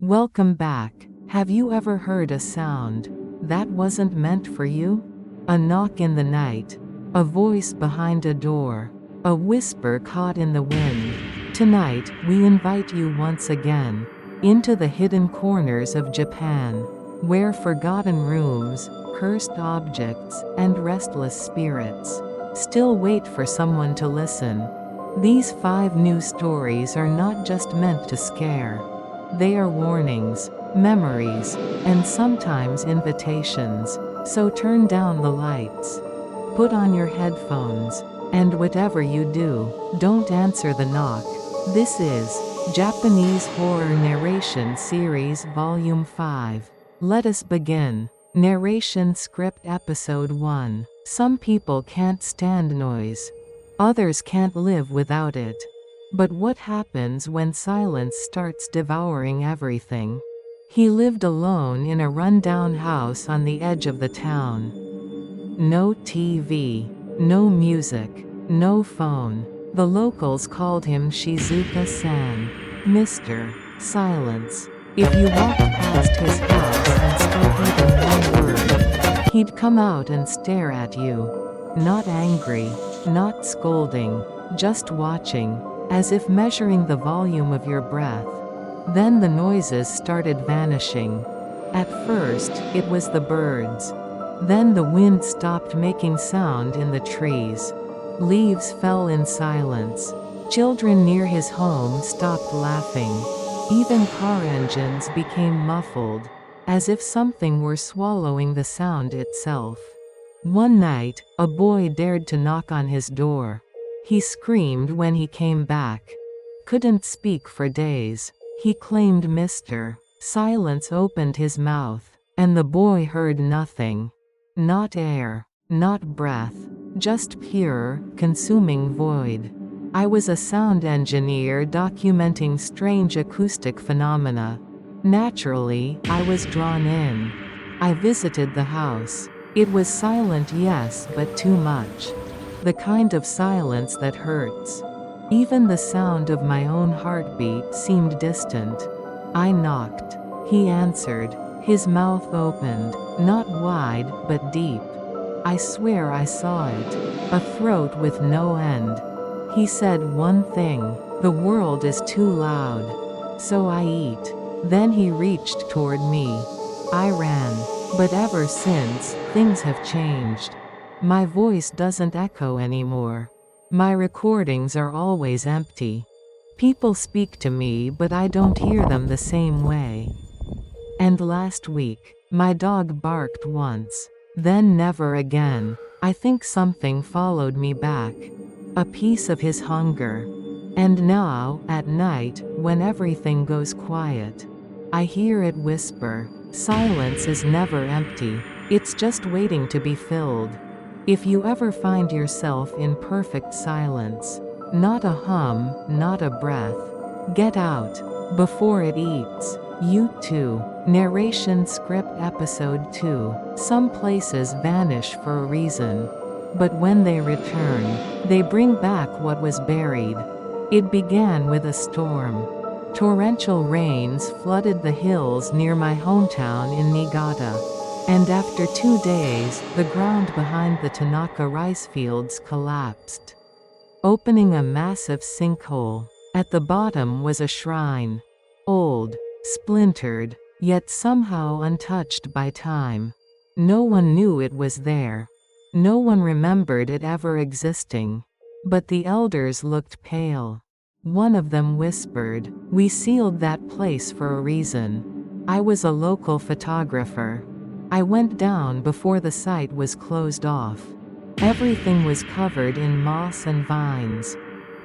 Welcome back. Have you ever heard a sound that wasn't meant for you? A knock in the night, a voice behind a door, a whisper caught in the wind. Tonight, we invite you once again into the hidden corners of Japan, where forgotten rooms, cursed objects, and restless spirits still wait for someone to listen. These 5 new stories are not just meant to scare. They are warnings, memories, and sometimes invitations. So turn down the lights, put on your headphones, and whatever you do, don't answer the knock. This is Japanese Horror Narration Series Volume 5. Let us begin. Narration Script Episode 1. Some people can't stand noise. Others can't live without it. But what happens when silence starts devouring everything? He lived alone in a run-down house on the edge of the town. No TV, no music, no phone. The locals called him Shizuka-san, Mr. Silence. If you walked past his house and spoke even one word, he'd come out and stare at you. Not angry, not scolding, just watching, as if measuring the volume of your breath. Then the noises started vanishing. At first, it was the birds. Then the wind stopped making sound in the trees. Leaves fell in silence. Children near his home stopped laughing. Even car engines became muffled, as if something were swallowing the sound itself. One night, a boy dared to knock on his door. He screamed when he came back. Couldn't speak for days. He claimed Mr. Silence opened his mouth, and the boy heard nothing. Not air, not breath, just pure, consuming void. I was a sound engineer documenting strange acoustic phenomena. Naturally, I was drawn in. I visited the house. It was silent, yes, but too much. The kind of silence that hurts. Even the sound of my own heartbeat seemed distant. I knocked. He answered. His mouth opened, not wide, but deep. I swear I saw it. A throat with no end. He said one thing: the world is too loud. So I eat. Then he reached toward me. I ran. But ever since, things have changed. My voice doesn't echo anymore. My recordings are always empty. People speak to me, but I don't hear them the same way. And last week, my dog barked once. Then never again. I think something followed me back. A piece of his hunger. And now, at night, when everything goes quiet, I hear it whisper. Silence is never empty. It's just waiting to be filled. If you ever find yourself in perfect silence, not a hum, not a breath, get out, before it eats you too. Narration Script Episode 2. Some places vanish for a reason. But when they return, they bring back what was buried. It began with a storm. Torrential rains flooded the hills near my hometown in Niigata. And after 2 days, the ground behind the Tanaka rice fields collapsed, opening a massive sinkhole. At the bottom was a shrine. Old, splintered, yet somehow untouched by time. No one knew it was there. No one remembered it ever existing. But the elders looked pale. One of them whispered, "We sealed that place for a reason." I was a local photographer. I went down before the site was closed off. Everything was covered in moss and vines.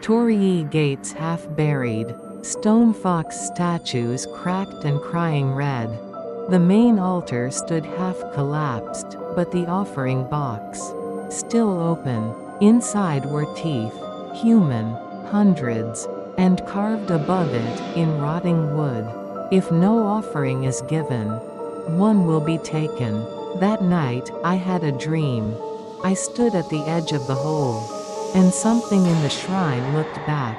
Torii gates half buried. Stone fox statues cracked and crying red. The main altar stood half collapsed, but the offering box still open. Inside were teeth, human, hundreds, and carved above it, in rotting wood. If no offering is given, one will be taken. That night, I had a dream. I stood at the edge of the hole, and something in the shrine looked back.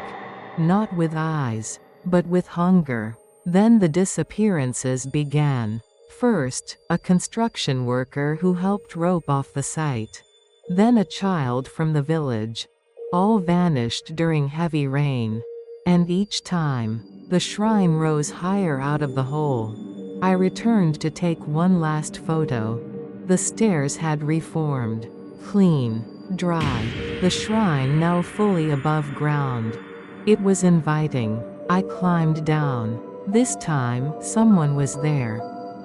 Not with eyes, but with hunger. Then the disappearances began. First, a construction worker who helped rope off the site. Then a child from the village. All vanished during heavy rain. And each time, the shrine rose higher out of the hole. I returned to take one last photo. The stairs had reformed. Clean, dry, the shrine now fully above ground. It was inviting. I climbed down. This time, someone was there.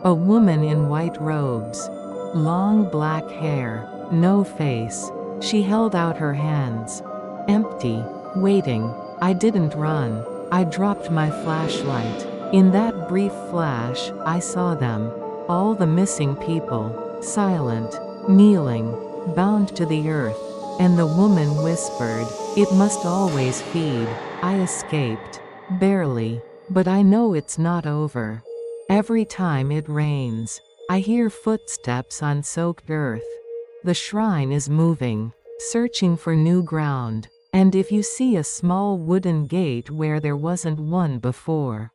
A woman in white robes. Long black hair. No face. She held out her hands. Empty. Waiting. I didn't run. I dropped my flashlight. In that brief flash, I saw them. All the missing people. Silent. Kneeling. Bound to the earth. And the woman whispered, "It must always feed." I escaped. Barely. But I know it's not over. Every time it rains, I hear footsteps on soaked earth. The shrine is moving, searching for new ground. And if you see a small wooden gate where there wasn't one before,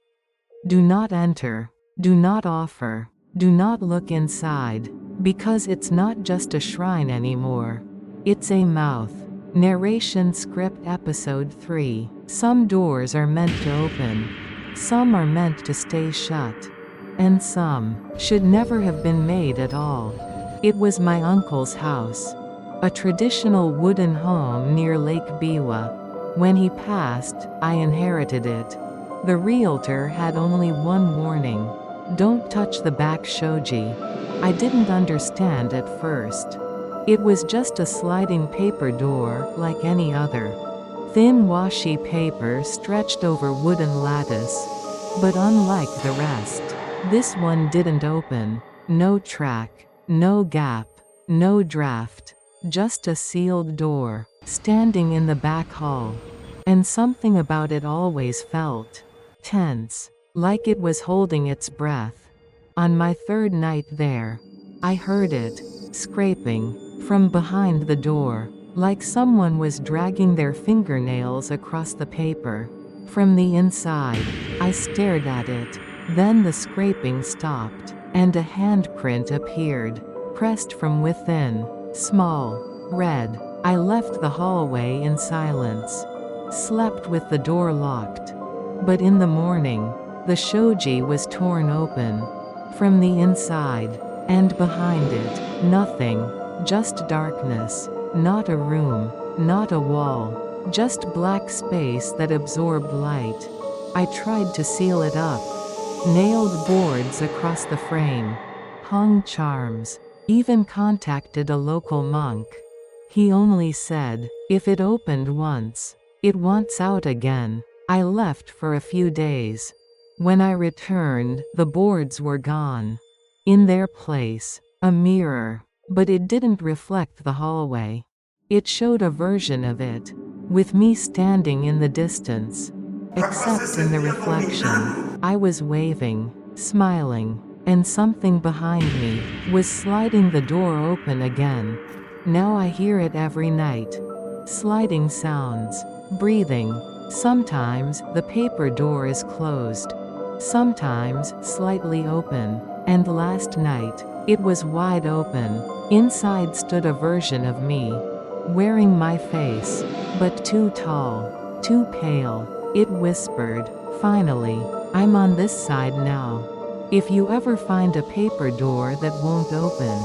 do not enter, do not offer, do not look inside, because it's not just a shrine anymore. It's a mouth. Narration script episode 3. Some doors are meant to open. Some are meant to stay shut. And some should never have been made at all. It was my uncle's house. A traditional wooden home near Lake Biwa. When he passed, I inherited it. The realtor had only one warning. Don't touch the back shoji. I didn't understand at first. It was just a sliding paper door, like any other. Thin washi paper stretched over wooden lattice. But unlike the rest, this one didn't open. No track, no gap, no draft. Just a sealed door, standing in the back hall. And something about it always felt tense, like it was holding its breath. On my third night there, I heard it, scraping, from behind the door, like someone was dragging their fingernails across the paper. From the inside, I stared at it. Then the scraping stopped, and a handprint appeared, pressed from within. Small, red. I left the hallway in silence. Slept with the door locked. But in the morning, the shoji was torn open. From the inside. And behind it, nothing. Just darkness. Not a room. Not a wall. Just black space that absorbed light. I tried to seal it up. Nailed boards across the frame. Hung charms. Even contacted a local monk. He only said, if it opened once, it wants out again. I left for a few days. When I returned, the boards were gone. In their place, a mirror. But it didn't reflect the hallway. It showed a version of it, with me standing in the distance. Except in the reflection, I was waving, smiling. And something behind me was sliding the door open again. Now I hear it every night. Sliding sounds, breathing. Sometimes the paper door is closed. Sometimes slightly open. And last night, it was wide open. Inside stood a version of me, wearing my face, but too tall, too pale. It whispered, "Finally, I'm on this side now. If you ever find a paper door that won't open,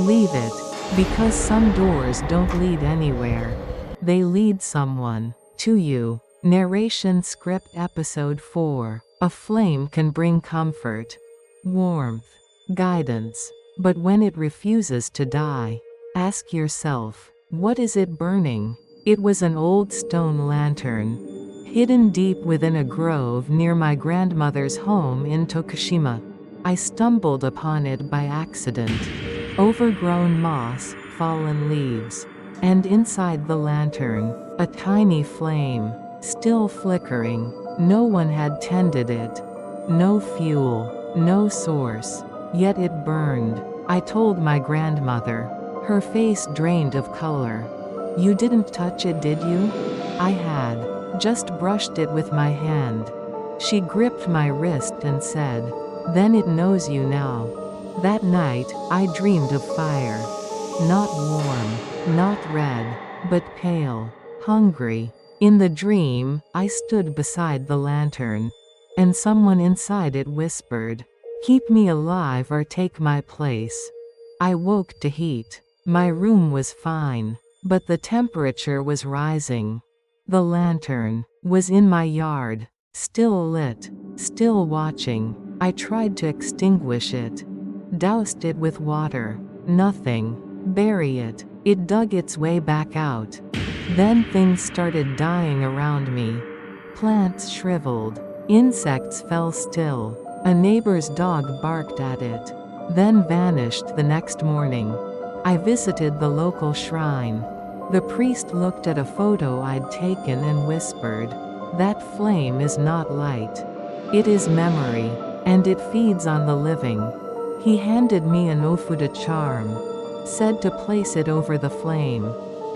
leave it, because some doors don't lead anywhere. They lead someone to you." Narration script episode 4. A flame can bring comfort, warmth, guidance. But when it refuses to die, ask yourself, what is it burning? It was an old stone lantern, hidden deep within a grove near my grandmother's home in Tokushima. I stumbled upon it by accident. Overgrown moss, fallen leaves. And inside the lantern, a tiny flame, still flickering. No one had tended it. No fuel, no source. Yet it burned. I told my grandmother. Her face drained of color. "You didn't touch it, did you?" I had. Just brushed it with my hand. She gripped my wrist and said, "Then it knows you now." That night, I dreamed of fire. Not warm, not red, but pale, hungry. In the dream, I stood beside the lantern, and someone inside it whispered, "Keep me alive or take my place." I woke to heat. My room was fine, but the temperature was rising. The lantern was in my yard, still lit, still watching. I tried to extinguish it. Doused it with water. Nothing. Bury it. It dug its way back out. Then things started dying around me. Plants shriveled. Insects fell still. A neighbor's dog barked at it, then vanished the next morning. I visited the local shrine. The priest looked at a photo I'd taken and whispered, "That flame is not light. It is memory, and it feeds on the living." He handed me an Ofuda charm, said to place it over the flame.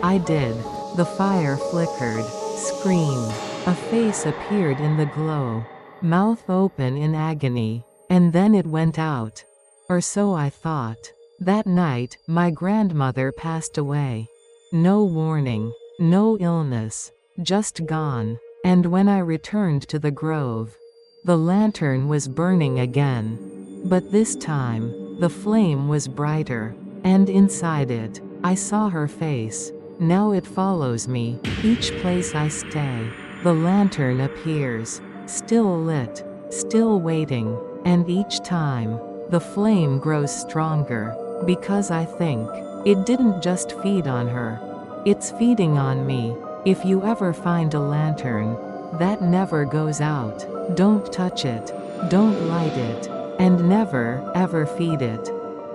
I did. The fire flickered, screamed. A face appeared in the glow, mouth open in agony, and then it went out. Or so I thought. That night, my grandmother passed away. No warning, no illness, just gone. And when I returned to the grove, the lantern was burning again. But this time, the flame was brighter, and inside it, I saw her face. Now it follows me, each place I stay. The lantern appears, still lit, still waiting, and each time, the flame grows stronger, because I think, it didn't just feed on her. It's feeding on me. If you ever find a lantern that never goes out, don't touch it, don't light it, and never, ever feed it.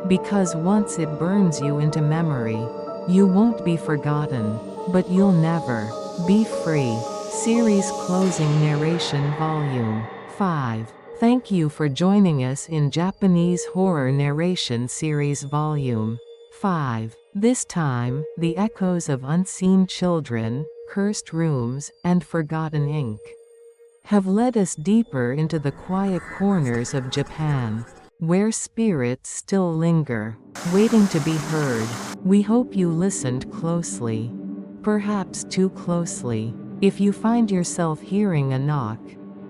Because once it burns you into memory, you won't be forgotten, but you'll never be free. Series closing. Narration Volume 5. Thank you for joining us in Japanese Horror Narration Series Volume 5. This time, the echoes of unseen children, cursed rooms, and forgotten ink have led us deeper into the quiet corners of Japan, where spirits still linger, waiting to be heard. We hope you listened closely. Perhaps too closely. If you find yourself hearing a knock,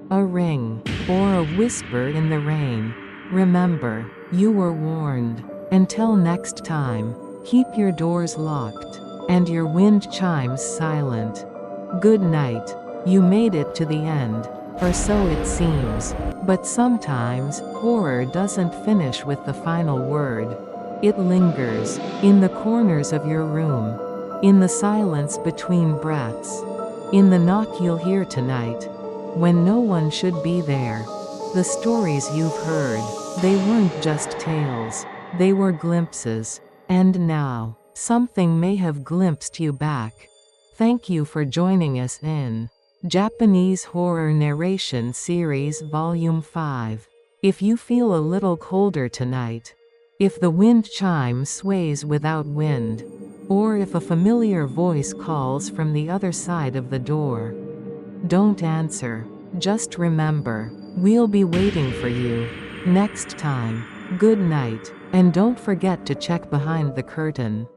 a ring, or a whisper in the rain, remember, you were warned. Until next time, keep your doors locked, and your wind chimes silent. Good night. You made it to the end. Or so it seems. But sometimes, horror doesn't finish with the final word. It lingers, in the corners of your room, in the silence between breaths, in the knock you'll hear tonight, when no one should be there. The stories you've heard, they weren't just tales, they were glimpses. And now, something may have glimpsed you back. Thank you for joining us in Japanese Horror Narration Series Volume 5. If you feel a little colder tonight, if the wind chime sways without wind, or if a familiar voice calls from the other side of the door, don't answer. Just remember, we'll be waiting for you next time. Good night, and don't forget to check behind the curtain.